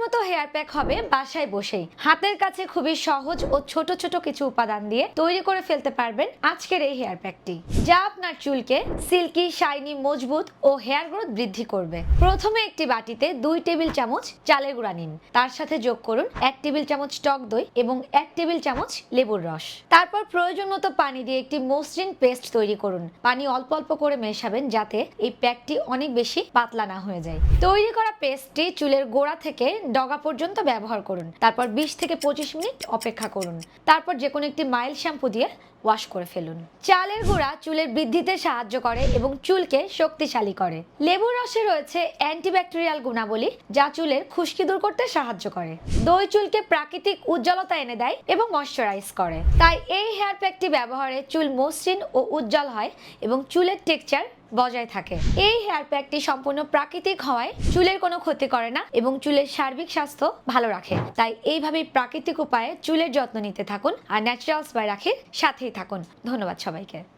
মতো hair pack হবে বাসায় বসেই। হাতের কাছে খুবই সহজ ও ছোট ছোট কিছু উপাদান দিয়ে তৈরি করে ফেলতে পারবেন আজকের এই হেয়ার প্যাকটি, যা আপনার চুলকে সিল্কি, শাইনি, মজবুত ও হেয়ার গ্রোথ বৃদ্ধি করবে। প্রথমে একটি বাটিতে 2 টেবিল চামচ চালের গুঁড়া নিন। তার সাথে যোগ করুন 1 টেবিল চামচ টক দই এবং 1 টেবিল চামচ লেবুর রস। তারপর প্রয়োজন মতো পানি দিয়ে একটি মসৃণ পেস্ট তৈরি করুন। পানি অল্প অল্প করে মেশাবেন যাতে এই প্যাকটি অনেক বেশি পাতলা না হয়ে যায়। তৈরি করা পেস্টটি চুলের গোড়া থেকে ডগা পর্যন্ত ব্যবহার করুন। তারপর 20 থেকে 25 মিনিট অপেক্ষা করুন। তারপর যে কোনো একটি মাইল্ড শ্যাম্পু দিয়ে ওয়াশ করে ফেলুন। চালের গুঁড়া চুলের বৃদ্ধিতে সাহায্য করে এবং চুলকে শক্তিশালী করে। লেবুর রসে রয়েছে অ্যান্টিব্যাকটেরিয়াল গুণাবলী, যা চুলের খুশকি দূর করতে সাহায্য করে। দই চুলকে প্রাকৃতিক উজ্জ্বলতা এনে দেয় এবং ময়শ্চারাইজ করে। তাই এই হেয়ার প্যাকটি ব্যবহারে চুল মসৃণ ও উজ্জ্বল হয় এবং চুলের টেক্সচার বজায় থাকে। এই হেয়ার প্যাকটি সম্পূর্ণ প্রাকৃতিক হওয়ায় চুলের কোনো ক্ষতি করে না এবং চুলের সার্বিক স্বাস্থ্য ভালো রাখে। তাই এইভাবেই প্রাকৃতিক উপায়ে চুলের যত্ন নিতে থাকুন আর ন্যাচারালস বাই রাখির সাথেই থাকুন। ধন্যবাদ সবাইকে।